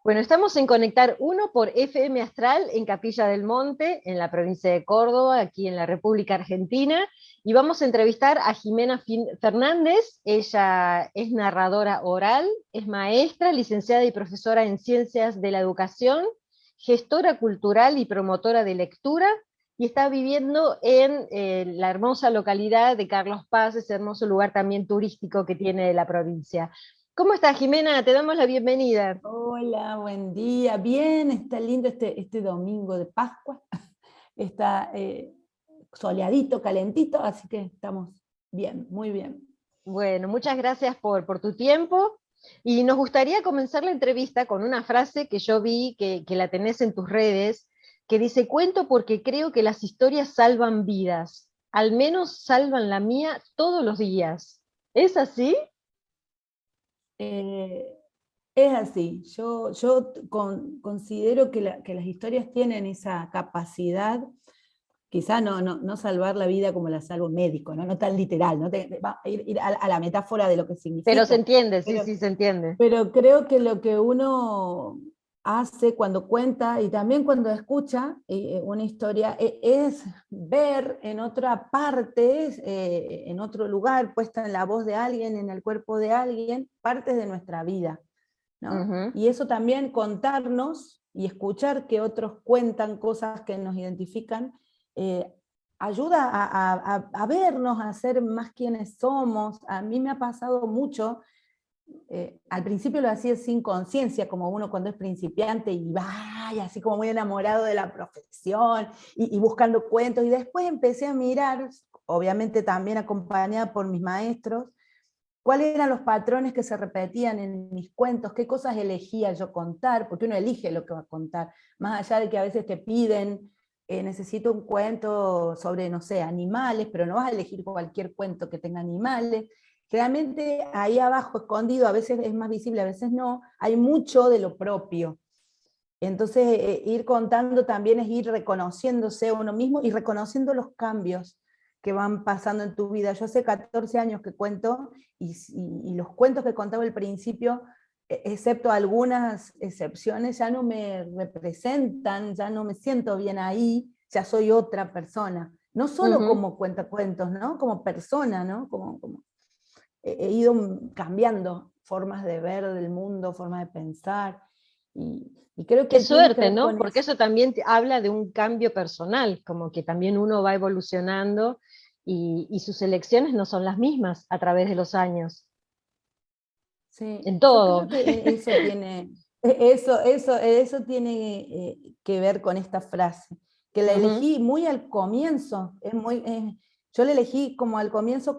Bueno, estamos en Conectar Uno por FM Astral en Capilla del Monte, en la provincia de Córdoba, aquí en la República Argentina, y vamos a entrevistar a Jimena Fernández. Ella es narradora oral, es maestra, licenciada y profesora en Ciencias de la Educación, gestora cultural y promotora de lectura, y está viviendo en la hermosa localidad de Carlos Paz, ese hermoso lugar también turístico que tiene la provincia. ¿Cómo estás, Jimena? Te damos la bienvenida. Hola, buen día. Bien, está lindo este domingo de Pascua. Está soleadito, calentito, así que estamos bien, muy bien. Bueno, muchas gracias por tu tiempo. Y nos gustaría comenzar la entrevista con una frase que yo vi que la tenés en tus redes, que dice: cuento porque creo que las historias salvan vidas, al menos salvan la mía todos los días. ¿Es así? Eh, es así, yo considero que las historias tienen esa capacidad, quizá no salvar la vida como la salva un médico, no tan literal, no va a ir a la metáfora de lo que Pero se significa, entiende, sí, pero sí, se entiende. Pero creo que lo que uno hace cuando cuenta y también cuando escucha una historia es ver en otra parte, en otro lugar, puesta en la voz de alguien, en el cuerpo de alguien, partes de nuestra vida, ¿no? Ujú. Y eso también contarnos y escuchar que otros cuentan cosas que nos identifican, eh, ayuda a vernos, a ser más quienes somos. A mí me ha pasado mucho. Al principio lo hacía sin conciencia, como uno cuando es principiante y vaya, así como muy enamorado de la profesión y buscando cuentos, y después empecé a mirar, obviamente también acompañada por mis maestros, cuáles eran los patrones que se repetían en mis cuentos, qué cosas elegía yo contar, porque uno elige lo que va a contar, más allá de que a veces te piden, necesito un cuento sobre, no sé, animales, pero no vas a elegir cualquier cuento que tenga animales. Generalmente ahí abajo, escondido, a veces es más visible, a veces no, hay mucho de lo propio. Entonces, ir contando también es ir reconociéndose a uno mismo y reconociendo los cambios que van pasando en tu vida. Yo hace 14 años que cuento, y los cuentos que contaba al principio, excepto algunas excepciones, ya no me representan, ya no me siento bien ahí, ya soy otra persona. No solo Ujú. como cuentacuentos, ¿no? Como persona, ¿no? He ido cambiando formas de ver del mundo, formas de pensar, y creo Qué que tiene que suerte, ver ¿no? con Porque eso. eso también habla de un cambio personal, como que también uno va evolucionando y sus elecciones no son las mismas a través de los años, Sí, en yo todo. creo que eso tiene que ver con esta frase, que la Ujú. elegí muy al comienzo, yo la elegí como al comienzo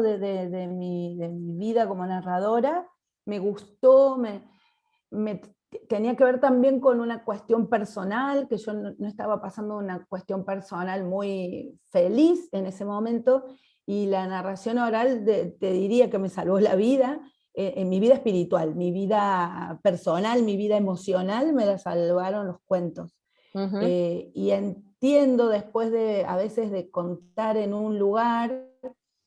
de mi vida como narradora. Me gustó, me tenía que ver también con una cuestión personal, que yo no estaba pasando una cuestión personal muy feliz en ese momento, y la narración oral te diría que me salvó la vida, en mi vida espiritual, mi vida personal, mi vida emocional, me la salvaron los cuentos. Ujú. Y entiendo después a veces de contar en un lugar,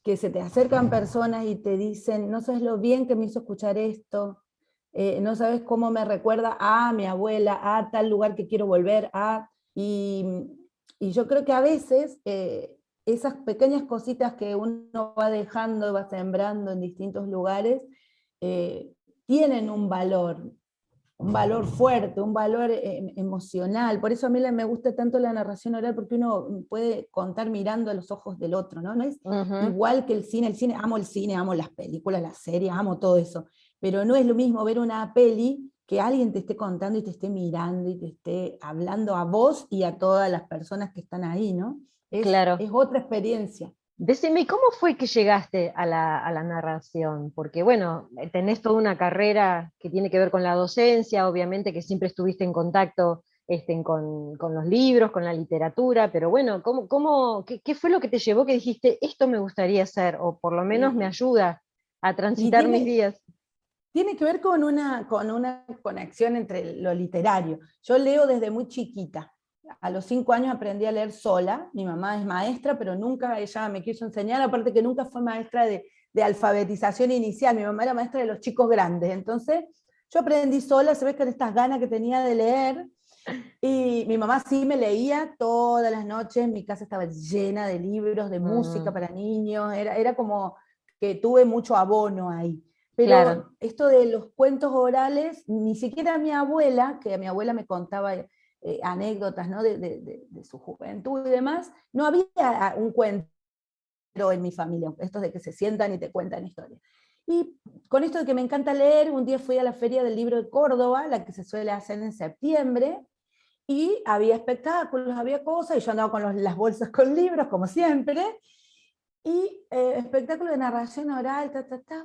que se te acercan personas y te dicen: no sabes lo bien que me hizo escuchar esto, no sabes cómo me recuerda a mi abuela, a tal lugar que quiero volver a... Y, y yo creo que a veces esas pequeñas cositas que uno va dejando, va sembrando en distintos lugares, eh, tienen un valor fuerte, un valor emocional. Por eso a mí me gusta tanto la narración oral, porque uno puede contar mirando a los ojos del otro, ¿no? No es Ujú. igual que el cine, amo las películas, las series, amo todo eso, pero no es lo mismo ver una peli que alguien te esté contando y te esté mirando y te esté hablando a vos y a todas las personas que están ahí, ¿no? Claro. Es otra experiencia. Decime, ¿cómo fue que llegaste a la narración? Porque, bueno, tenés toda una carrera que tiene que ver con la docencia, obviamente que siempre estuviste en contacto con los libros, con la literatura, pero bueno, qué fue lo que te llevó que dijiste, esto me gustaría hacer, o por lo menos me Y, ayuda a y transitar mis tiene, días? Tiene que ver con una conexión entre lo literario. Yo leo desde muy chiquita. A los 5 años aprendí a leer sola. Mi mamá es maestra, pero nunca ella me quiso enseñar, aparte que nunca fue maestra de alfabetización inicial. Mi mamá era maestra de los chicos grandes. Entonces, Yo aprendí sola, se ve con estas ganas que tenía de leer, y mi mamá sí me leía todas las noches, mi casa estaba llena de libros, de música Mm, para niños, era como que tuve mucho abono ahí. claro. Pero esto de los cuentos orales, ni siquiera mi abuela, que a mi abuela me contaba anécdotas, ¿no? de su juventud y demás, no había un cuento en mi familia, estos de que se sientan y te cuentan historias. Y con esto de que me encanta leer, un día fui a la Feria del Libro de Córdoba, la que se suele hacer en septiembre, y había espectáculos, había cosas, y yo andaba con las bolsas con libros, como siempre, y espectáculo de narración oral,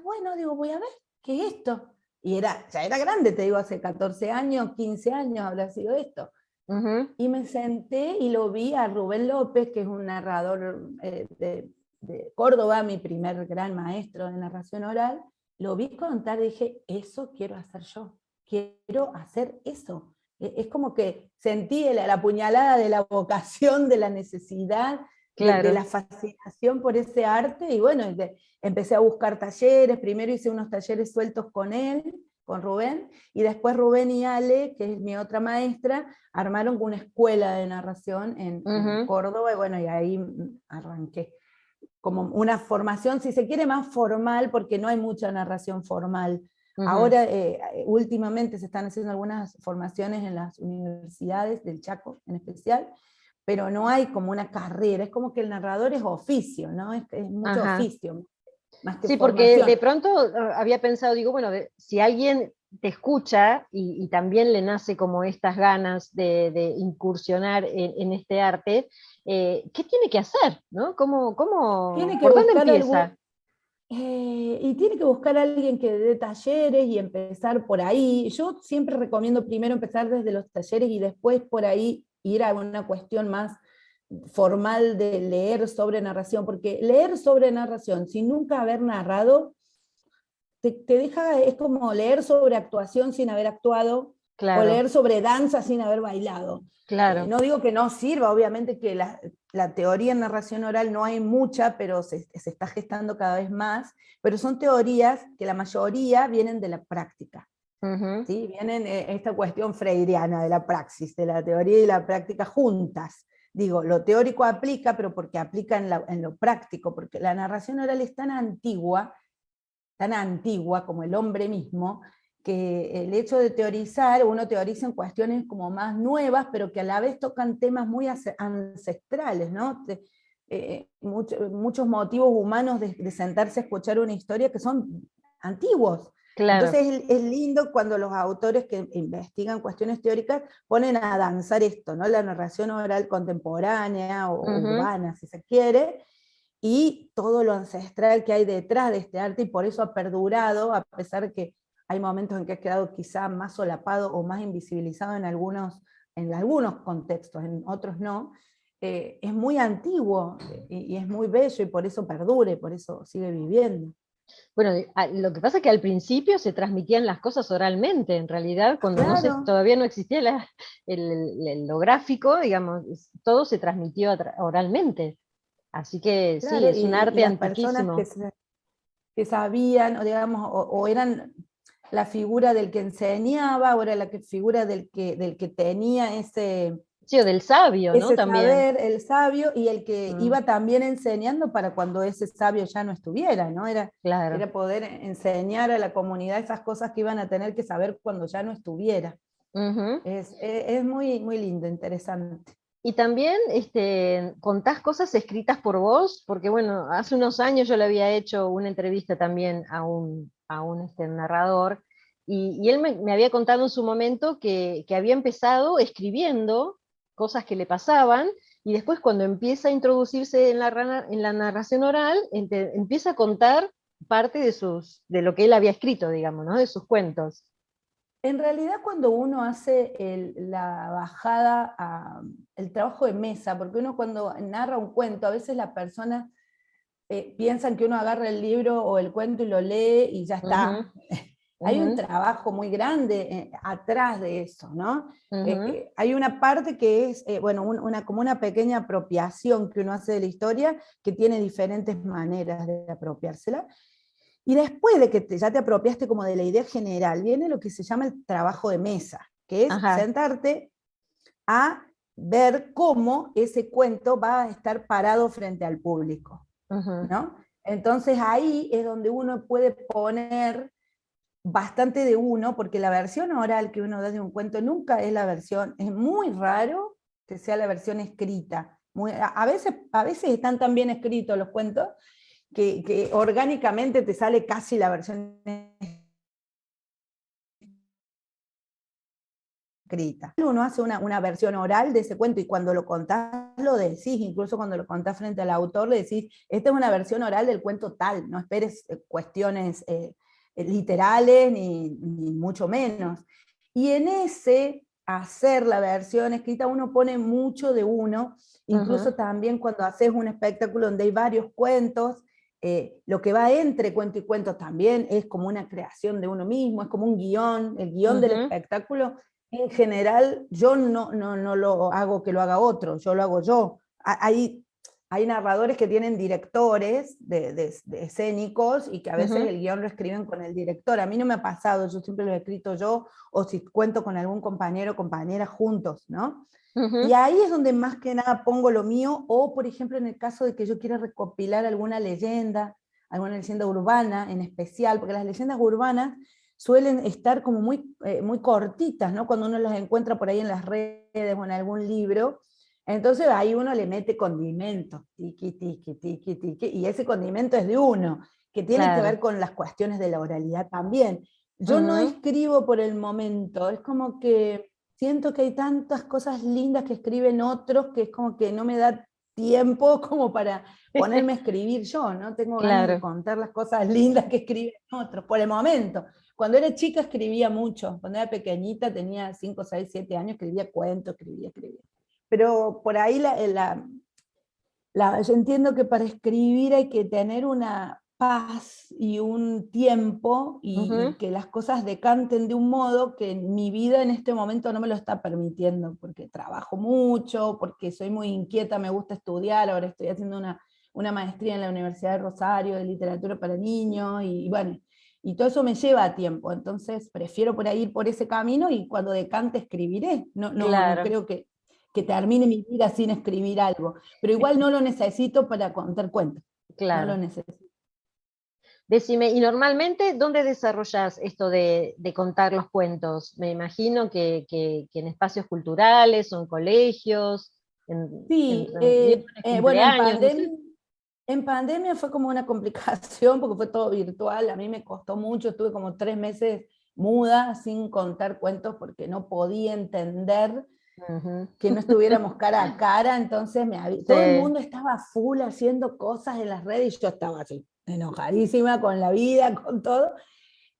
bueno, digo, voy a ver, ¿qué es esto? Y ya era grande, te digo, hace 14 años, 15 años habrá sido esto. Ujú. Y me senté y lo vi a Rubén López, que es un narrador de Córdoba, mi primer gran maestro de narración oral, lo vi contar y dije, eso quiero hacer yo, quiero hacer eso. Es como que sentí la puñalada de la vocación, de la necesidad, de Claro. la fascinación por ese arte, y bueno, empecé a buscar talleres, primero hice unos talleres sueltos con él, con Rubén, y después Rubén y Ale, que es mi otra maestra, armaron una escuela de narración en Ujú. Córdoba, y bueno, y ahí arranqué. Como una formación, si se quiere, más formal, porque no hay mucha narración formal. Ujú. Ahora, últimamente se están haciendo algunas formaciones en las universidades del Chaco en especial, pero no hay como una carrera, es como que el narrador es oficio, ¿no? Es mucho Ajá. oficio, más que Sí, porque formación. de pronto había pensado, digo, bueno, si alguien te escucha y también le nace como estas ganas de incursionar en este arte, ¿qué tiene que hacer? ¿No? Tiene que ¿Por dónde buscar empieza? y tiene que buscar a alguien que dé talleres y empezar por ahí. Yo siempre recomiendo primero empezar desde los talleres y después por ahí ir a una cuestión más formal de leer sobre narración, porque leer sobre narración sin nunca haber narrado, te deja, es como leer sobre actuación sin haber actuado, o Claro, leer sobre danza sin haber bailado. claro. No digo que no sirva, obviamente que la teoría en narración oral no hay mucha, pero se está gestando cada vez más, pero son teorías que la mayoría vienen de la práctica. Ujú. ¿Sí? Vienen esta cuestión freiriana de la praxis, de la teoría y la práctica juntas. Digo, lo teórico aplica, pero porque aplica en lo práctico, porque la narración oral es tan antigua como el hombre mismo, que el hecho de teorizar, uno teoriza en cuestiones como más nuevas, pero que a la vez tocan temas muy ancestrales, ¿no? Muchos motivos humanos de sentarse a escuchar una historia que son antiguos. Claro. Entonces es lindo cuando los autores que investigan cuestiones teóricas ponen a danzar esto, ¿no? La narración oral contemporánea o Ujú. urbana, si se quiere, y todo lo ancestral que hay detrás de este arte, y por eso ha perdurado, a pesar de que hay momentos en que ha quedado quizá más solapado o más invisibilizado en algunos contextos, en otros no. Es muy antiguo y es muy bello, y por eso perdure, por eso sigue viviendo. Bueno, lo que pasa es que al principio se transmitían las cosas oralmente, en realidad, cuando Claro, todavía no existía lo gráfico, digamos, todo se transmitió oralmente. Así que sí, claro, es un y arte las personas antiquísimo. que sabían, o digamos, o eran la figura del que enseñaba, o era la figura del que tenía Sí, o del sabio, ¿no? ese También. saber, el sabio, y el que Mm, iba también enseñando para cuando ese sabio ya no estuviera, ¿no? claro. Era poder enseñar a la comunidad esas cosas que iban a tener que saber cuando ya no estuviera. Ujú. Es muy, muy lindo, interesante. Y también contás cosas escritas por vos, porque bueno, hace unos años yo le había hecho una entrevista también a un narrador, y él me había contado en su momento que había empezado escribiendo cosas que le pasaban, y después cuando empieza a introducirse en la narración oral, empieza a contar parte de lo que él había escrito, digamos, ¿no? De sus cuentos. En realidad, cuando uno hace la bajada, el trabajo de mesa, porque uno cuando narra un cuento, a veces las personas piensan que uno agarra el libro o el cuento y lo lee y ya Ujú, está. Hay ujú, un trabajo muy grande atrás de eso, ¿no? ujú. Hay una parte que es, bueno, como una pequeña apropiación que uno hace de la historia, que tiene diferentes maneras de apropiársela. Y después de que ya te apropiaste como de la idea general, viene lo que se llama el trabajo de mesa, que es Ajá. sentarte a ver cómo ese cuento va a estar parado frente al público, Ujú. ¿no? Entonces ahí es donde uno puede poner bastante de uno, porque la versión oral que uno da de un cuento nunca es la versión, es muy raro que sea la versión escrita. A veces están tan bien escritos los cuentos que orgánicamente te sale casi la versión escrita. Uno hace una versión oral de ese cuento y cuando lo contás lo decís, incluso cuando lo contás frente al autor le decís, esta es una versión oral del cuento tal, no esperes cuestiones literales ni mucho menos. Y en ese hacer la versión escrita uno pone mucho de uno, Ujú. incluso también cuando haces un espectáculo donde hay varios cuentos, lo que va entre cuento y cuento también es como una creación de uno mismo, es como un guión, el guión del Ujú. espectáculo en general, yo no lo hago que lo haga otro, yo lo hago yo. Hay narradores que tienen directores de escénicos y que a veces Ujú. el guión lo escriben con el director. A mí no me ha pasado, yo siempre lo he escrito yo, o si cuento con algún compañero o compañera juntos, ¿no? Y Ujú. ahí es donde más que nada pongo lo mío, o por ejemplo en el caso de que yo quiera recopilar alguna leyenda urbana en especial, porque las leyendas urbanas suelen estar como muy cortitas, ¿no? Cuando uno las encuentra por ahí en las redes o en algún libro, entonces ahí uno le mete condimento, tiqui, tiqui, tiqui, tiqui, y ese condimento es de uno, que tiene que ver Claro. con las cuestiones de la oralidad también. Yo no Ujú. escribo por el momento, es como que siento que hay tantas cosas lindas que escriben otros que es como que no me da tiempo como para ponerme a escribir yo, ¿no? Tengo ganas de Claro. contar las cosas lindas que escriben otros, por el momento. Cuando era chica escribía mucho, cuando era pequeñita tenía 5, 6, 7 años, escribía cuentos, escribía. Pero por ahí yo entiendo que para escribir hay que tener una paz y un tiempo y Ujú. que las cosas decanten de un modo que mi vida en este momento no me lo está permitiendo, porque trabajo mucho, porque soy muy inquieta, me gusta estudiar, ahora estoy haciendo una maestría en la Universidad de Rosario de literatura para niños y bueno, y todo eso me lleva a tiempo, entonces prefiero por ahí ir por ese camino y cuando decante escribiré, no Claro. creo que termine mi vida sin escribir algo, pero igual no lo necesito para contar cuentos, no lo Claro. necesito. Decime, ¿y normalmente dónde desarrollas esto de contar los cuentos? Me imagino que en espacios culturales o en colegios, en Sí, reuniones, bueno, cumpleaños, no sé. en pandemia fue como una complicación porque fue todo virtual, a mí me costó mucho, estuve como 3 meses muda sin contar cuentos porque no podía entender Ujú. que no estuviéramos cara a cara, entonces todo el Sí. mundo estaba full haciendo cosas en las redes y yo estaba así, enojadísima con la vida, con todo,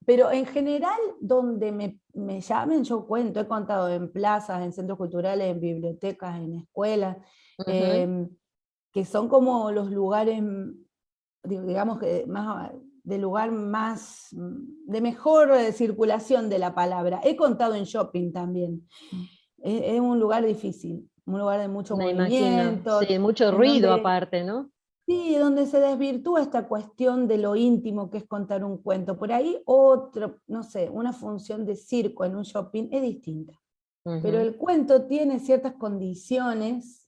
pero en general donde me llamen yo cuento, he contado en plazas, en centros culturales, en bibliotecas, en escuelas, Ujú. eh, que son como los lugares, digamos que más de lugar más, de mejor circulación de la palabra. He contado en shopping también. Es un lugar difícil, un lugar de mucho Me imagino. movimiento, Sí, mucho en ruido donde, aparte, ¿no? sí, donde se desvirtúa esta cuestión de lo íntimo que es contar un cuento. Por ahí otro, no sé, una función de circo en un shopping es distinta. Pero Ujú. el cuento tiene ciertas condiciones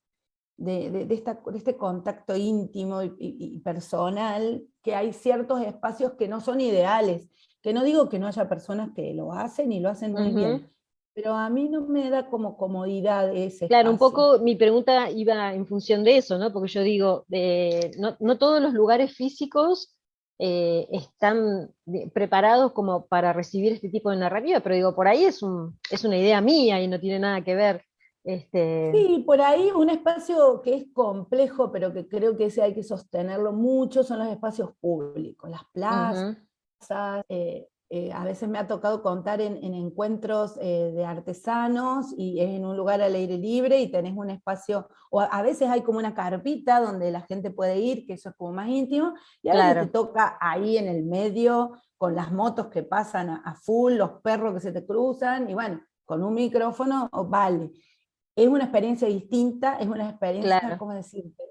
de este contacto íntimo y personal, que hay ciertos espacios que no son ideales, que no digo que no haya personas que lo hacen y lo hacen muy Ujú. bien, pero a mí no me da como comodidad ese Claro, un espacio. poco mi pregunta iba en función de eso, ¿no? Porque yo digo, no todos los lugares físicos están preparados como para recibir este tipo de narrativa, pero digo, por ahí es una idea mía y no tiene nada que ver. Este, Sí, por ahí un espacio que es complejo, pero que creo que ese hay que sostenerlo mucho, son los espacios públicos, las plazas, ujú. a veces me ha tocado contar en encuentros de artesanos y es en un lugar al aire libre y tenés un espacio, o a veces hay como una carpita donde la gente puede ir, que eso es como más íntimo, y a veces te Claro. toca ahí en el medio con las motos que pasan a full, los perros que se te cruzan, y bueno, con un micrófono, vale. Es una experiencia distinta, es una experiencia, Claro. ¿cómo decirte?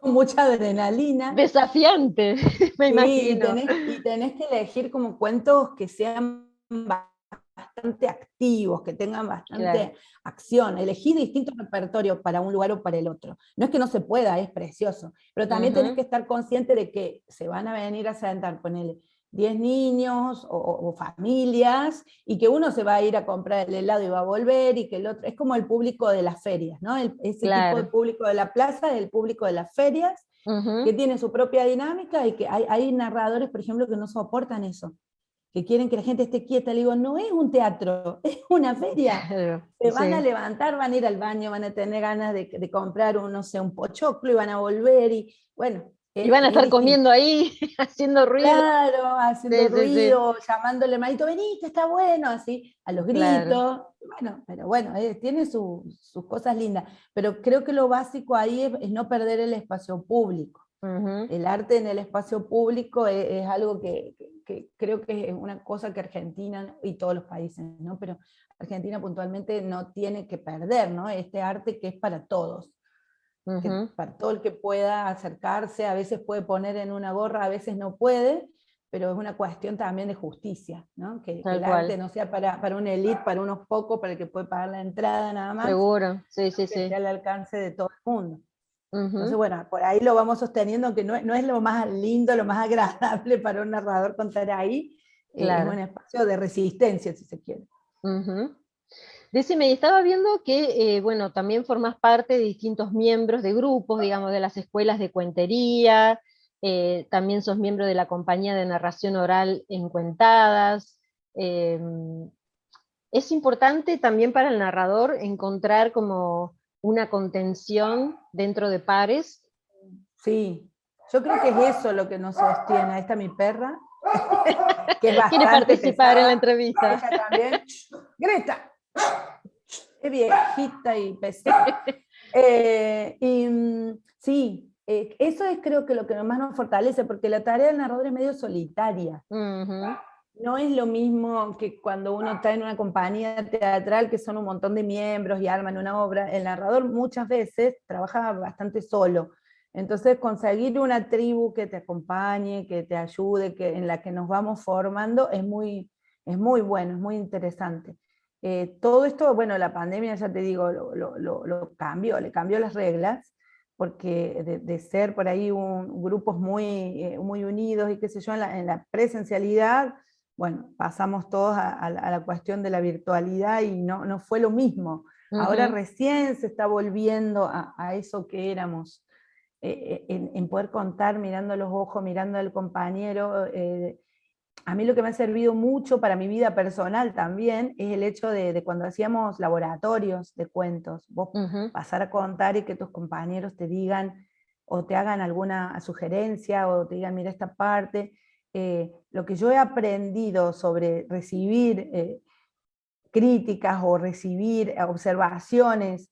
con mucha adrenalina. Desafiante, me Sí, imagino. y tenés que elegir como cuentos que sean bastante activos, que tengan Claro. bastante acción. Elegí distintos repertorios para un lugar o para el otro. No es que no se pueda, es precioso, pero también tenés Ujú. que estar consciente de que se van a venir a sentar, ponele 10 niños o familias, y que uno se va a ir a comprar el helado y va a volver, y que el otro, es como el público de las ferias, ¿no? Ese tipo de Claro. público de la plaza es el público de las ferias, que Ujú. tiene su propia dinámica, y que hay narradores, por ejemplo, que no soportan eso, que quieren que la gente esté quieta. Le digo, no es un teatro, es una feria. Claro, Se van a sí. levantar, van a ir al baño, van a tener ganas de comprar un, no sé, un pochoclo, y van a volver, y bueno, Y van a es estar distinto. comiendo ahí, haciendo ruido. Claro, haciendo Sí, sí, sí. ruido, llamándole hermanito, vení, que está bueno, así, a los Claro. gritos. Bueno, pero bueno, tiene sus cosas lindas. Pero creo que lo básico ahí es no perder el espacio público. Ujú. El arte en el espacio público es algo que creo que es una cosa que Argentina y todos los países, ¿no? Pero Argentina puntualmente no tiene que perder, ¿no? Este arte que es para todos, que Ujú. para todo el que pueda acercarse, a veces puede poner en una gorra, a veces no puede, pero es una cuestión también de justicia, ¿no? Que Tal el arte cual. no sea para una élite, para unos pocos, para el que puede pagar la entrada nada más, Seguro. Sí, sí, que esté sí. al alcance de todo el mundo. Entonces, Ujú. bueno, por ahí lo vamos sosteniendo, que no es lo más lindo, lo más agradable para un narrador contar ahí, es un Claro. espacio de resistencia, si se quiere. Ujú. Decime, y estaba viendo que, bueno, también formás parte de distintos miembros de grupos, digamos, de las escuelas de cuentería, también sos miembro de la compañía de narración oral en Cuentadas. Es importante también para el narrador encontrar como una contención dentro de pares. Sí, yo creo que es eso lo que nos sostiene. Ahí está mi perra, que es ¿Quiere bastante participar en la pesada. entrevista? Ella también. Greta, es viejita y pesada. Sí, eso es creo que lo que más nos fortalece, porque la tarea del narrador es medio solitaria. Ujú. No es lo mismo que cuando uno está en una compañía teatral, que son un montón de miembros y arman una obra. El narrador muchas veces trabaja bastante solo. Entonces, conseguir una tribu que te acompañe, que te ayude, en la que nos vamos formando, es muy bueno, es muy interesante. Todo esto, bueno, la pandemia, ya te digo, lo cambió, le cambió las reglas, porque de ser por ahí grupos muy unidos y qué sé yo, en la presencialidad, bueno, pasamos todos a la cuestión de la virtualidad, y no fue lo mismo. Ahora Ujú. recién se está volviendo a eso que éramos, en poder contar mirando a los ojos, mirando al compañero. A mí lo que me ha servido mucho para mi vida personal también es el hecho de cuando hacíamos laboratorios de cuentos, vos Ujú. pasar a contar y que tus compañeros te digan o te hagan alguna sugerencia o te digan, mira esta parte. Lo que yo he aprendido sobre recibir críticas o recibir observaciones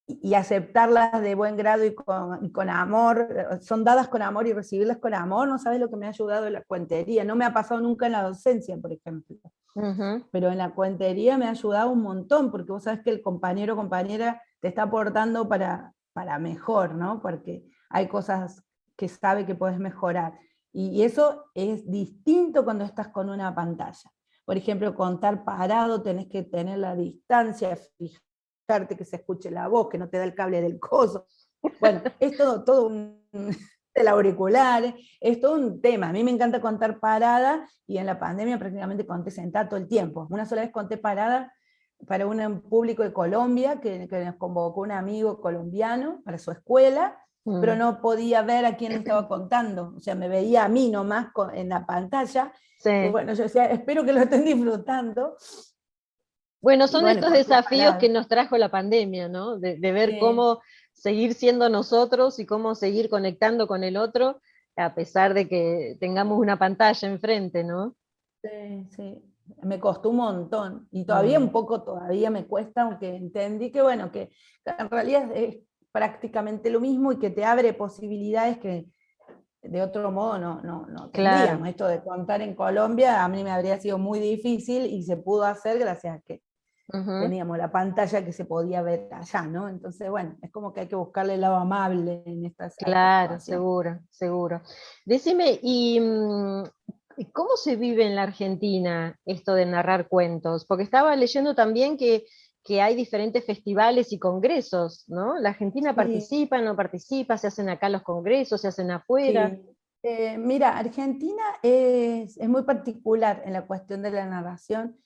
y aceptarlas de buen grado y con amor, son dadas con amor y recibirlas con amor, no sabes lo que me ha ayudado en la cuentería. No me ha pasado nunca en la docencia, por ejemplo, Ujú. pero en la cuentería me ha ayudado un montón, porque vos sabés que el compañero o compañera te está aportando para mejor, ¿no? Porque hay cosas que sabe que puedes mejorar. Y eso es distinto cuando estás con una pantalla. Por ejemplo, contar parado, tenés que tener la distancia, fijarte que se escuche la voz, que no te da el cable del coso. Bueno, es todo un el auricular, es todo un tema. A mí me encanta contar parada, y en la pandemia prácticamente conté sentada todo el tiempo. Una sola vez conté parada para un público de Colombia, que nos convocó un amigo colombiano para su escuela, pero Mm. no podía ver a quién le estaba contando. O sea, me veía a mí nomás en la pantalla. Y Sí. bueno, yo decía, espero que lo estén disfrutando. Bueno, Y son bueno, estos conté desafíos que parada. nos trajo la pandemia, ¿no? De ver Sí. cómo seguir siendo nosotros y cómo seguir conectando con el otro, a pesar de que tengamos una pantalla enfrente, ¿no? Sí, sí, me costó un montón, y todavía Mm. un poco todavía me cuesta, aunque entendí que bueno, que en realidad es prácticamente lo mismo, y que te abre posibilidades que de otro modo no Claro. tendríamos. Esto de contar en Colombia a mí me habría sido muy difícil, y se pudo hacer gracias a que teníamos la pantalla que se podía ver allá, ¿no? Entonces, bueno, es como que hay que buscarle el lado amable en estas Claro, situaciones. seguro, seguro. Decime, ¿y cómo se vive en la Argentina esto de narrar cuentos? Porque estaba leyendo también que hay diferentes festivales y congresos, ¿no? ¿La Argentina Sí, participa, no participa? ¿Se hacen acá los congresos? ¿Se hacen afuera? sí. Mira, Argentina es muy particular en la cuestión de la narración.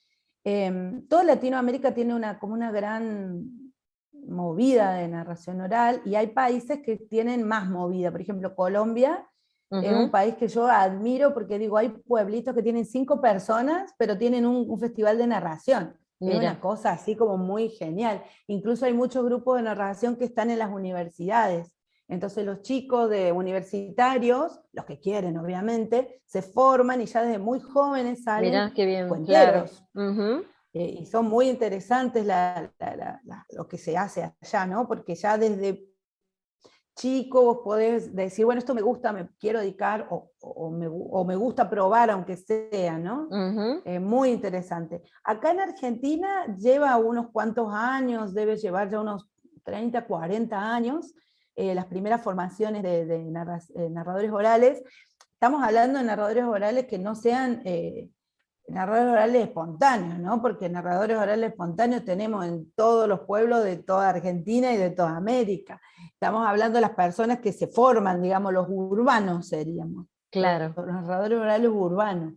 Toda Latinoamérica tiene como una gran movida de narración oral, y hay países que tienen más movida. Por ejemplo, Colombia es un Ujú. país que yo admiro, porque digo, hay pueblitos que tienen 5 personas, pero tienen un festival de narración. Es una Mira, cosa así como muy genial. Incluso hay muchos grupos de narración que están en las universidades. Entonces los chicos de universitarios, los que quieren obviamente, se forman y ya desde muy jóvenes mira, salen qué bien, claro. cuenteros. Ujú. Y son muy interesantes lo que se hace allá, ¿no? Porque ya desde chico vos podés decir, bueno, esto me gusta, me quiero dedicar, o me gusta probar, aunque sea, ¿no? Ujú. Muy interesante. Acá en Argentina lleva unos cuantos años, debe llevar ya unos 30, 40 años, las primeras formaciones de narradores orales. Estamos hablando de narradores orales que no sean narradores orales espontáneos, ¿no? Porque narradores orales espontáneos tenemos en todos los pueblos de toda Argentina y de toda América. Estamos hablando de las personas que se forman, digamos, los urbanos seríamos, Claro. los narradores orales urbanos.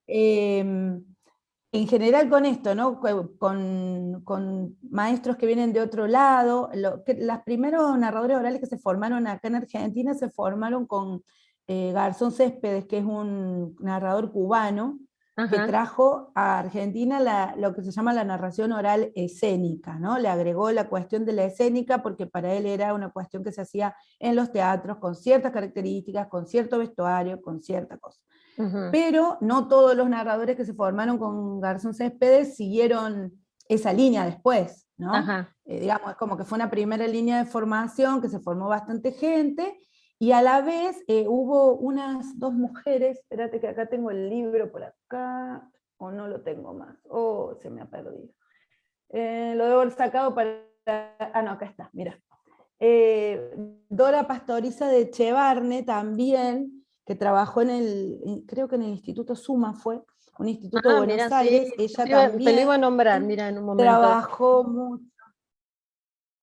En general con esto, ¿no? Con maestros que vienen de otro lado. Los primeros narradores orales que se formaron acá en Argentina se formaron con Garzón Céspedes, que es un narrador cubano, que Ajá. trajo a Argentina lo que se llama la narración oral escénica, ¿no? Le agregó la cuestión de la escénica porque para él era una cuestión que se hacía en los teatros con ciertas características, con cierto vestuario, con cierta cosa. Ujú. Pero no todos los narradores que se formaron con Garzón Céspedes siguieron esa línea después, ¿no? Ajá. Digamos, es como que fue una primera línea de formación que se formó bastante gente, y a la vez hubo unas 2 mujeres, espérate que acá tengo el libro por acá, o no lo tengo más, se me ha perdido. Lo debo haber sacado para... Ah, no, acá está, mira. Dora Pastoriza de Chevarne también, que trabajó creo que en el Instituto Suma fue, un instituto de Ah, mira, Buenos sí, Aires. Ella te lo también iba a nombrar, mira, en un momento. trabajó mucho.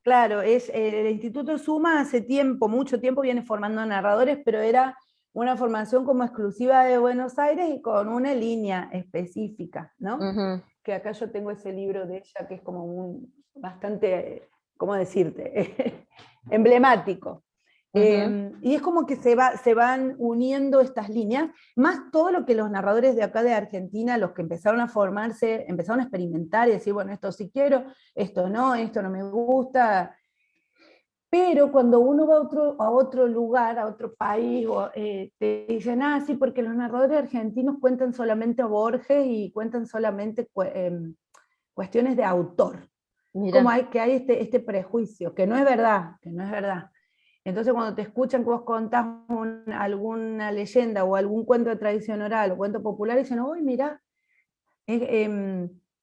Claro, el Instituto Suma hace tiempo, mucho tiempo, viene formando narradores, pero era una formación como exclusiva de Buenos Aires y con una línea específica, ¿no? Ujú. Que acá yo tengo ese libro de ella que es como bastante, ¿cómo decirte? Emblemático. Ujú. Y es como que se van uniendo estas líneas, más todo lo que los narradores de acá de Argentina, los que empezaron a formarse, empezaron a experimentar y decir, bueno, esto sí quiero, esto no me gusta. Pero cuando uno va a otro lugar, a otro país, te dicen, ah, sí, porque los narradores argentinos cuentan solamente a Borges y cuentan solamente cuestiones de autor. Como Mira, hay este prejuicio, que no es verdad, que no es verdad. Entonces cuando te escuchan que vos contás alguna leyenda o algún cuento de tradición oral o cuento popular, dicen, uy, mira,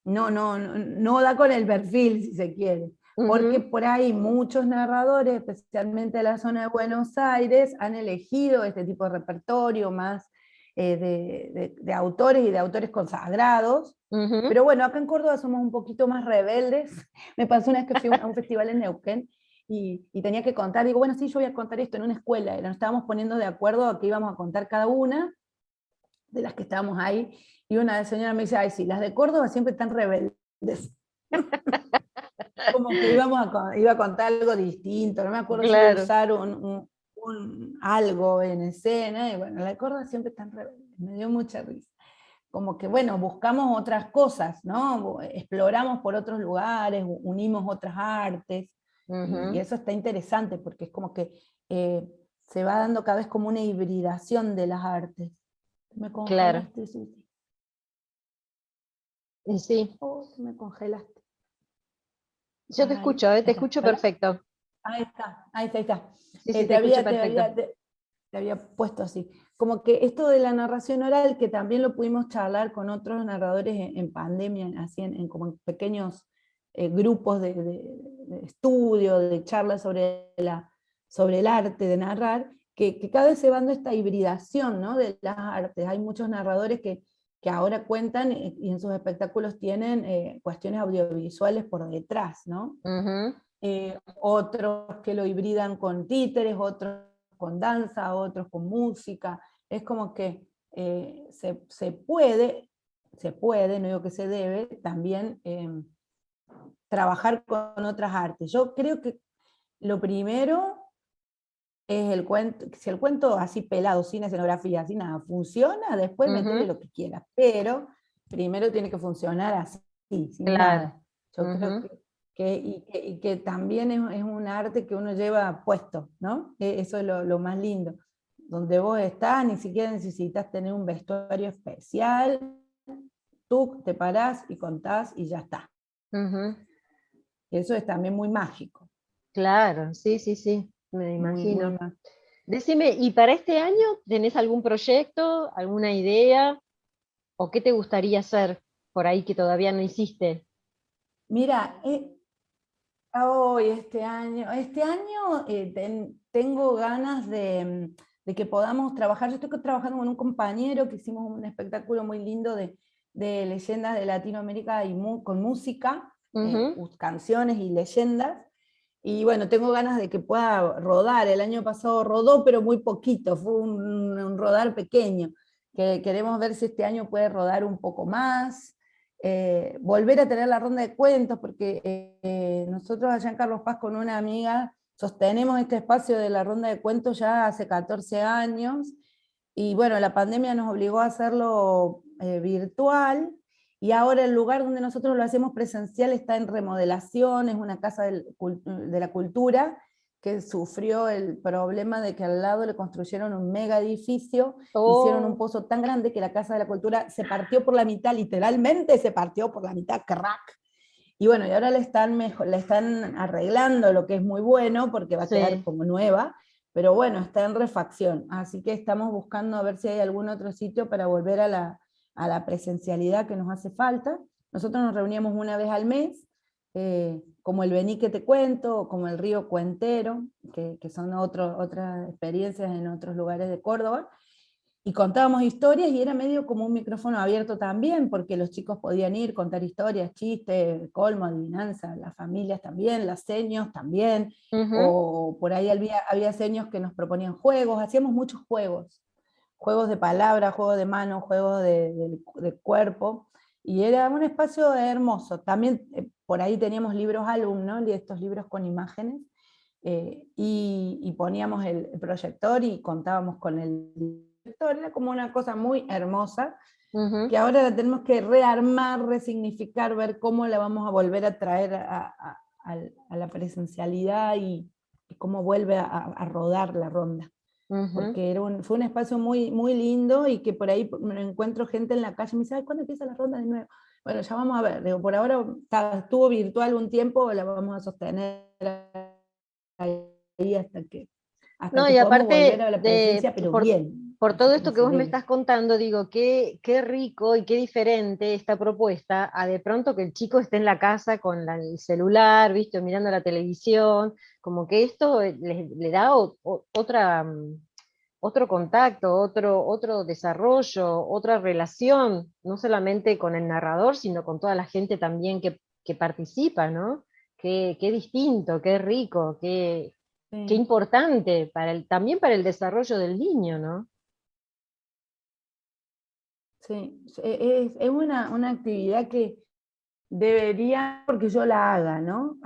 no da con el perfil, si se quiere, porque ujú. por ahí muchos narradores, especialmente de la zona de Buenos Aires, han elegido este tipo de repertorio más de autores y de autores consagrados. Ujú. Pero bueno, acá en Córdoba somos un poquito más rebeldes. Me pasó una vez que fui a un festival en Neuquén y tenía que contar, digo, bueno, sí, yo voy a contar esto en una escuela, y nos estábamos poniendo de acuerdo a que íbamos a contar cada una de las que estábamos ahí, y una señora me dice, ay, sí, las de Córdoba siempre están rebeldes. Como que iba a contar algo distinto, no me acuerdo si iba a Claro. usar algo en escena, y bueno, la de Córdoba siempre están rebeldes, me dio mucha risa. Como que, bueno, buscamos otras cosas, ¿no? Exploramos por otros lugares, unimos otras artes, y Ujú. eso está interesante porque es como que se va dando cada vez como una hibridación de las artes. Me Claro. congelaste, Susi. Y sí, Oh, me congelaste. yo Ay, te ahí está. escucho ¿Hola? perfecto. Ahí está, ahí está, ahí está. Sí, sí, te Te escucho había, te perfecto. había, te había puesto así. como que esto de la narración oral, que también lo pudimos charlar con otros narradores en pandemia, así como en pequeños grupos de estudio, de charlas sobre el arte de narrar, que cada vez se va dando esta hibridación, ¿no?, de las artes. Hay muchos narradores que ahora cuentan y en sus espectáculos tienen cuestiones audiovisuales por detrás, ¿no? Ujú. Otros que lo hibridan con títeres, otros con danza, otros con música. Es como que se puede, no digo que se debe, también trabajar con otras artes. Yo creo que lo primero es el cuento. Si el cuento así pelado, sin escenografía, sin nada, funciona, después metele Ujú. lo que quieras, pero primero tiene que funcionar así, sin Claro. nada. Yo creo Ujú. y que también es un arte que uno lleva puesto, ¿no? Eso es lo más lindo. Donde vos estás, ni siquiera necesitas tener un vestuario especial, tú te parás y contás y ya está. Ujú. Eso es también muy mágico, Claro, sí, sí, sí, me muy, muy imagino. mágico. Decime, ¿y para este año tenés algún proyecto, alguna idea, o qué te gustaría hacer por ahí que todavía no hiciste? Mira, hoy este año tengo ganas de que podamos trabajar. Yo estoy trabajando con un compañero que hicimos un espectáculo muy lindo de leyendas de Latinoamérica y con música, Ujú. canciones y leyendas. Y bueno, tengo ganas de que pueda rodar. El año pasado rodó, pero muy poquito, fue un rodar pequeño. Que queremos ver si este año puede rodar un poco más. Volver a tener la ronda de cuentos, porque nosotros allá en Carlos Paz con una amiga sostenemos este espacio de la ronda de cuentos ya hace 14 años, y bueno, la pandemia nos obligó a hacerlo virtual, y ahora el lugar donde nosotros lo hacemos presencial está en remodelación, es una casa de la cultura, que sufrió el problema de que al lado le construyeron un mega edificio, hicieron un Oh, pozo tan grande que la Casa de la Cultura se partió por la mitad, literalmente se partió por la mitad, crack. Y bueno, y ahora le están arreglando, lo que es muy bueno, porque va a quedar sí. como nueva, pero bueno, está en refacción. Así que estamos buscando a ver si hay algún otro sitio para volver a la presencialidad que nos hace falta. Nosotros nos reuníamos una vez al mes, como el Vení que te cuento, o como el Río Cuentero, que son otras experiencias en otros lugares de Córdoba, y contábamos historias y era medio como un micrófono abierto también, porque los chicos podían ir, contar historias, chistes, colmo, adivinanza, las familias también, las seños también, Ujú. o por ahí había seños que nos proponían juegos, hacíamos muchos juegos, juegos de palabra, juegos de mano, juegos de cuerpo, y era un espacio hermoso. También por ahí teníamos libros alumnos, estos libros con imágenes, y poníamos el proyector y contábamos con el director. Era como una cosa muy hermosa, Ujú. que ahora la tenemos que rearmar, resignificar, ver cómo la vamos a volver a traer a la presencialidad, y cómo vuelve a rodar la ronda. Ujú. Porque fue un espacio muy, muy lindo, y que por ahí me encuentro gente en la calle y me dice: "Ay, ¿cuándo empieza la ronda de nuevo?". Bueno, ya vamos a ver. Digo, por ahora estuvo virtual un tiempo, la vamos a sostener ahí hasta No, que y podamos volver aparte a la presencia, pero bien, por todo como esto que se vos me debe. estás contando, digo, qué rico y qué diferente esta propuesta a de pronto que el chico esté en la casa con el celular, ¿viste? Mirando la televisión, como que esto le da otra, otro contacto, otro desarrollo, otra relación, no solamente con el narrador, sino con toda la gente también que participa, ¿no? Qué distinto, qué rico, qué Sí, importante también para el desarrollo del niño, ¿no? sí. Es una actividad que debería, porque yo la haga, ¿no?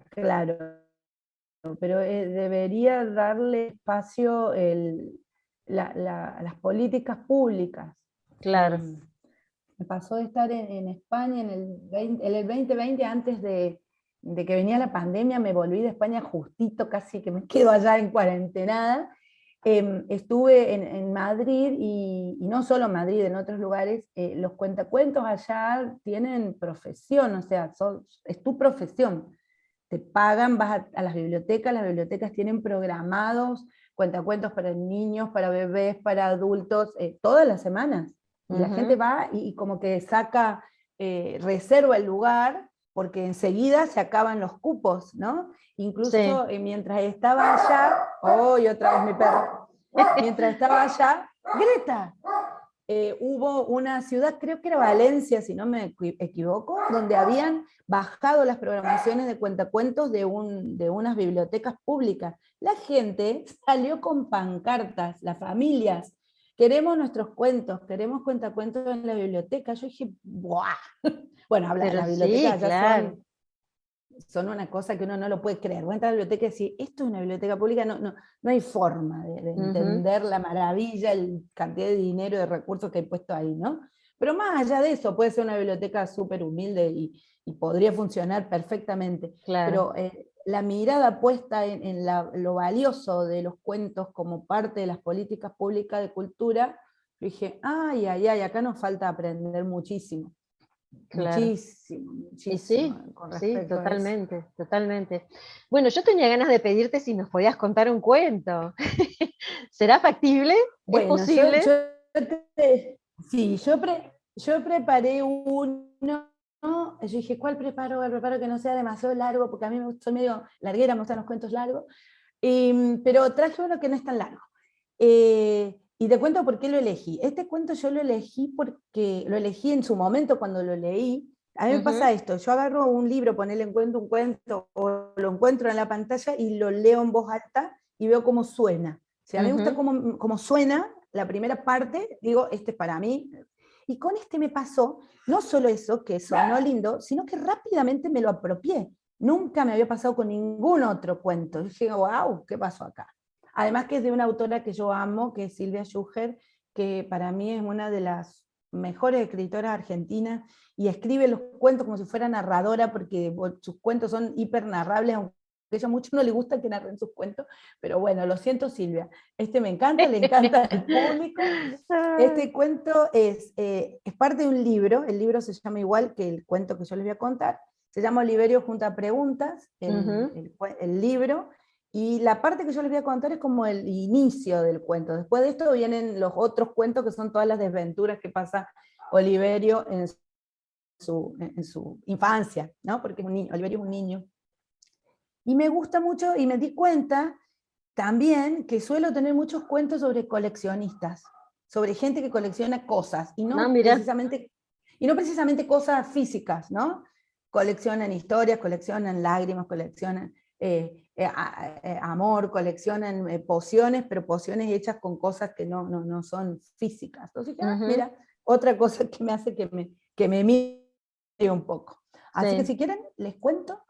Claro, pero debería darle espacio las políticas públicas. Claro. Em, Me pasó de estar en España en el 2020, antes de que venía la pandemia. Me volví de España justito, casi que me quedo allá en cuarentenada. Estuve en Madrid, y no solo en Madrid, en otros lugares. Los cuentacuentos allá tienen profesión, o sea, es tu profesión. Te pagan, vas a las bibliotecas tienen programados cuentacuentos para niños, para bebés, para adultos, todas las semanas. Y la gente va y como que saca, reserva el lugar, porque enseguida se acaban los cupos, ¿no? Incluso mientras estaba allá, y otra vez mi perro, mientras estaba allá, Greta, hubo una ciudad, creo que era Valencia, si no me equivoco, donde habían bajado las programaciones de cuentacuentos de unas bibliotecas públicas. La gente salió con pancartas, las familias, queremos nuestros cuentos, queremos cuentacuentos en la biblioteca. Yo dije, ¡buah! Bueno, las bibliotecas ya son una cosa que uno no lo puede creer. Voy a entrar a la biblioteca y decir, esto es una biblioteca pública, no hay forma de entender la maravilla, la cantidad de dinero y de recursos que hay puesto ahí, ¿no? Pero más allá de eso, puede ser una biblioteca súper humilde y podría funcionar perfectamente. Claro. Pero la mirada puesta en lo valioso de los cuentos como parte de las políticas públicas de cultura, dije, ay, acá nos falta aprender muchísimo. Claro. Muchísimo Y sí, con sí, respecto a eso. totalmente, totalmente. Bueno, yo tenía ganas de pedirte si nos podías contar un cuento. ¿Será factible? ¿Es Bueno, posible? sí, yo preparé uno, yo dije, ¿cuál preparo? El preparo que no sea demasiado largo, porque a mí soy medio larguera, me gustan los cuentos largos, pero traje uno que no es tan largo. Y te cuento por qué lo elegí. Este cuento yo lo elegí porque lo elegí en su momento cuando lo leí. A mí me pasa esto, yo agarro un libro, ponele en cuenta un cuento, o lo encuentro en la pantalla y lo leo en voz alta y veo cómo suena. Si a mí me gusta cómo suena la primera parte, digo, este es para mí. Y con este me pasó, no solo eso, que sonó lindo, sino que rápidamente me lo apropié. Nunca me había pasado con ningún otro cuento. Yo dije, wow, ¿qué pasó acá? Además que es de una autora que yo amo, que es Silvia Schuher, que para mí es una de las mejores escritoras argentinas, y escribe los cuentos como si fuera narradora, porque sus cuentos son hipernarrables, aunque a ella mucho no le gusta que narren sus cuentos, pero bueno, lo siento Silvia, este me encanta, le encanta al público. Este cuento es parte de un libro, el libro se llama igual que el cuento que yo les voy a contar, se llama Oliverio junta preguntas, el libro, y la parte que yo les voy a contar es como el inicio del cuento. Después de esto vienen los otros cuentos, que son todas las desventuras que pasa Oliverio en su infancia, ¿no? Porque es un niño, Oliverio es un niño. Y me gusta mucho, y me di cuenta también que suelo tener muchos cuentos sobre coleccionistas, sobre gente que colecciona cosas, y no precisamente cosas físicas, ¿no? Coleccionan historias, coleccionan lágrimas, coleccionan amor, coleccionan pociones, pero pociones hechas con cosas que no son físicas. Entonces dije, mira, otra cosa que me hace que me mire un poco. Así que si quieren, les cuento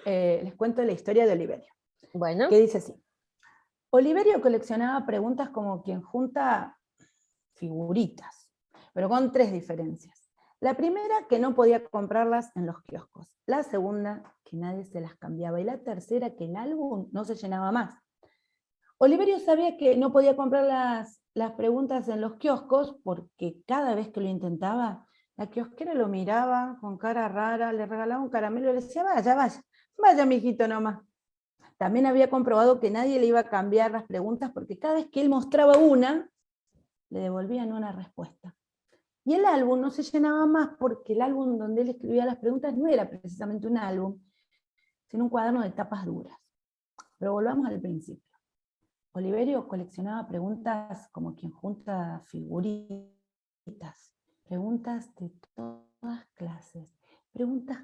la historia de Oliverio. Bueno. Que dice así. Oliverio coleccionaba preguntas como quien junta figuritas, pero con 3 diferencias. La primera, que no podía comprarlas en los kioscos. La segunda, que nadie se las cambiaba. Y la tercera, que el álbum no se llenaba más. Oliverio sabía que no podía comprar las preguntas en los kioscos porque cada vez que lo intentaba, la kiosquera lo miraba con cara rara, le regalaba un caramelo y le decía, vaya mijito nomás. También había comprobado que nadie le iba a cambiar las preguntas porque cada vez que él mostraba una, le devolvían una respuesta. Y el álbum no se llenaba más porque el álbum donde él escribía las preguntas no era precisamente un álbum, sino un cuaderno de tapas duras. Pero volvamos al principio. Oliverio coleccionaba preguntas como quien junta figuritas, preguntas de todas clases, preguntas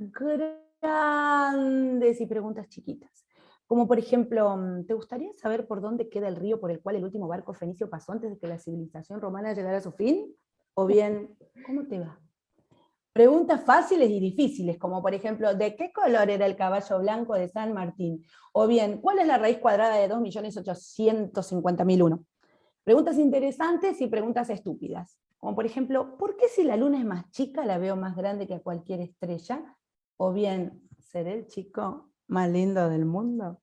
grandes y preguntas chiquitas. Como por ejemplo, ¿te gustaría saber por dónde queda el río por el cual el último barco fenicio pasó antes de que la civilización romana llegara a su fin? O bien, ¿cómo te va? Preguntas fáciles y difíciles, como por ejemplo, ¿de qué color era el caballo blanco de San Martín? O bien, ¿cuál es la raíz cuadrada de 2.850.001? Preguntas interesantes y preguntas estúpidas, como por ejemplo, ¿por qué si la luna es más chica la veo más grande que a cualquier estrella? O bien, ¿seré el chico más lindo del mundo?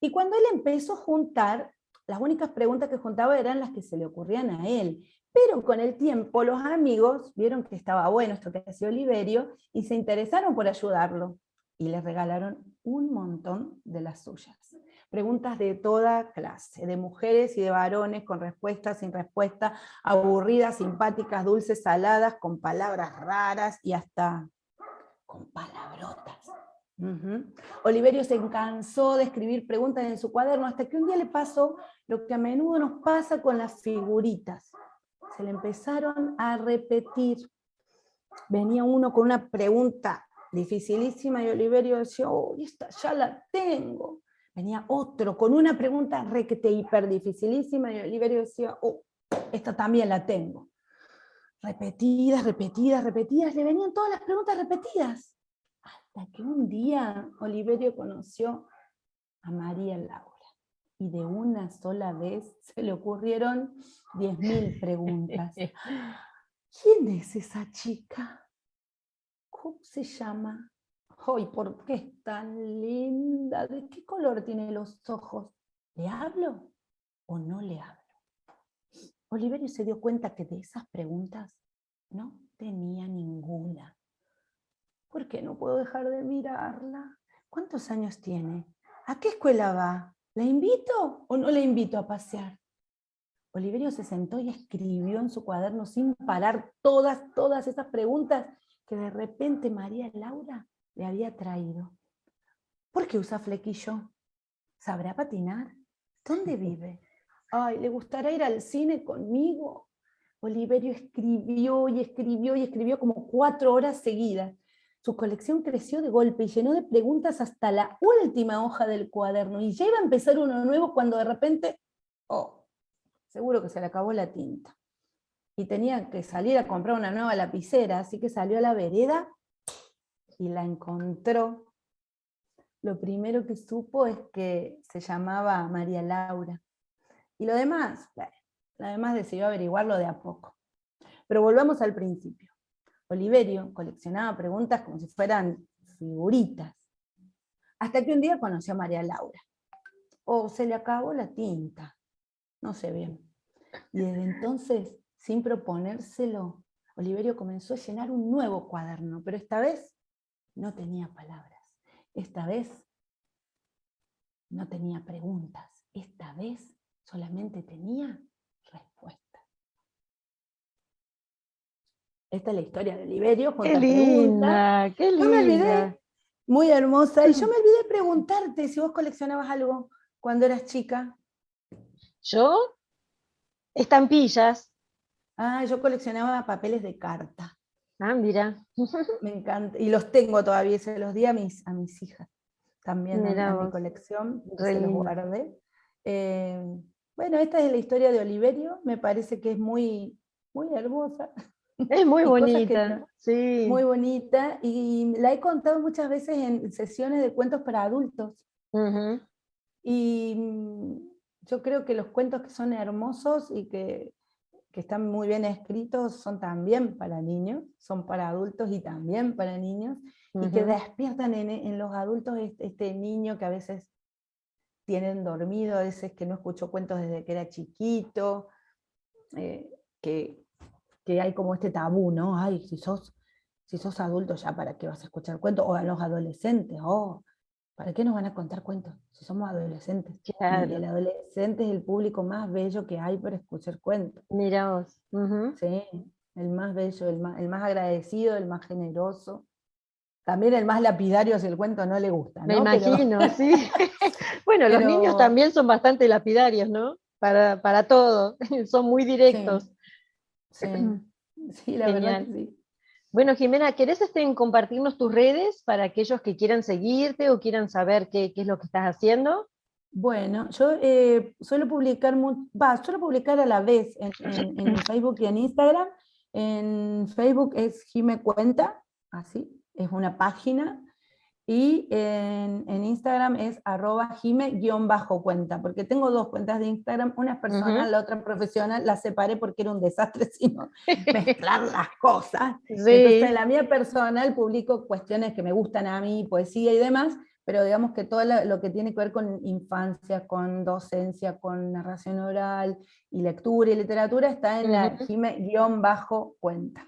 Y cuando él empezó a juntar, las únicas preguntas que juntaba eran las que se le ocurrían a él. Pero con el tiempo los amigos vieron que estaba bueno esto que hacía Oliverio y se interesaron por ayudarlo. Y le regalaron un montón de las suyas. preguntas de toda clase, de mujeres y de varones, con respuestas, sin respuesta, aburridas, simpáticas, dulces, saladas, con palabras raras y hasta con palabrotas. Oliverio se cansó de escribir preguntas en su cuaderno, hasta que un día le pasó lo que a menudo nos pasa con las figuritas. Se le empezaron a repetir. Venía uno con una pregunta dificilísima y Oliverio decía, oh, esta ya la tengo. Venía otro con una pregunta requete hiper dificilísima y Oliverio decía, oh, esta también la tengo. Repetidas, repetidas, repetidas, le venían todas las preguntas repetidas. Hasta que un día Oliverio conoció a María Laura. Y de una sola vez se le ocurrieron 10.000 preguntas. ¿Quién es esa chica? ¿Cómo se llama? ¡Ay, por qué es tan linda! ¿De qué color tiene los ojos? ¿Le hablo o no le hablo? Oliverio se dio cuenta que de esas preguntas no tenía ninguna. ¿Por qué no puedo dejar de mirarla? ¿Cuántos años tiene? ¿A qué escuela va? ¿La invito o no la invito a pasear? Oliverio se sentó y escribió en su cuaderno sin parar todas esas preguntas que de repente María Laura le había traído. ¿Por qué usa flequillo? ¿Sabrá patinar? ¿Dónde vive? Ay, ¿le gustará ir al cine conmigo? Oliverio escribió y escribió y escribió como 4 horas seguidas. Su colección creció de golpe y llenó de preguntas hasta la última hoja del cuaderno. Y ya iba a empezar uno nuevo cuando de repente, oh, seguro que se le acabó la tinta. Y tenía que salir a comprar una nueva lapicera, así que salió a la vereda y la encontró. Lo primero que supo es que se llamaba María Laura. Y lo demás, bueno, lo demás decidió averiguarlo de a poco. Pero volvamos al principio. Oliverio coleccionaba preguntas como si fueran figuritas. Hasta que un día conoció a María Laura. O se le acabó la tinta, no sé bien. Y desde entonces, sin proponérselo, Oliverio comenzó a llenar un nuevo cuaderno, pero esta vez no tenía palabras. Esta vez no tenía preguntas. Esta vez solamente tenía respuestas. Esta es la historia de Oliverio junto ¡Qué a preguntas. linda! ¡Qué Yo me linda! olvidé, muy hermosa, y yo me olvidé de preguntarte si vos coleccionabas algo cuando eras chica. ¿Yo? Estampillas. Ah, yo coleccionaba papeles de carta. Ah, mira. Me encanta. Y los tengo todavía, se los di a mis hijas. También Mirá a mi vos, colección, re se los lindo. guardé. Eh, bueno, esta es la historia de Oliverio, me parece que es muy, muy hermosa. Es muy Y cosas que bonita, sí. muy bonita, y la he contado muchas veces en sesiones de cuentos para adultos. Ujú. Y yo creo que los cuentos que son hermosos y que están muy bien escritos son también para niños, son para adultos y también para niños, y que Ujú. despiertan en los adultos este niño que a veces tienen dormido, a veces que no escuchó cuentos desde que era chiquito, eh, que, que hay como este tabú, ¿no? Ay, si sos adulto ya, ¿para qué vas a escuchar cuentos? O a los adolescentes, oh, ¿para qué nos van a contar cuentos si somos adolescentes? Y el Claro, adolescente es el público más bello que hay para escuchar cuentos. mira vos. Ujú. Sí, el más bello, el más agradecido, el más generoso. También el más lapidario si el cuento no le gusta, Me ¿no? imagino, sí. Bueno, los niños Pero también son bastante lapidarios, ¿no? Para todo, son muy sí, directos. sí, sí, la verdad que Genial. sí. Bueno, Jimena, ¿querés compartirnos tus redes para aquellos que quieran seguirte o quieran saber qué es lo que estás haciendo? Bueno, yo suelo publicar a la vez en Facebook y en Instagram. En Facebook es Jime Cuenta, así, es una página, y en Instagram es @jime_cuenta, porque tengo 2 cuentas de Instagram, una es Ujú. personal, la otra profesional, la separé porque era un desastre sino mezclar las cosas. Entonces en Sí. la mía personal publico cuestiones que me gustan a mí, poesía y demás, pero digamos que todo lo que tiene que ver con infancia, con docencia, con narración oral y lectura y literatura está en la Ujú. Jime_cuenta.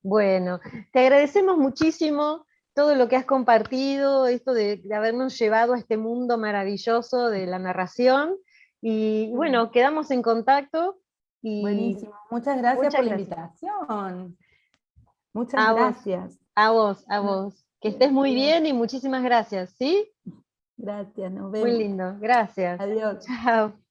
Bueno, te agradecemos muchísimo todo lo que has compartido, esto de habernos llevado a este mundo maravilloso de la narración. Y bueno, quedamos en contacto y Buenísimo. Muchas gracias muchas por la gracias. invitación. Muchas A vos, gracias. a vos, a Nos vos. Que estés muy vemos. bien y muchísimas gracias, ¿sí? Gracias, nos Muy vemos. lindo, gracias. Adiós. Chao.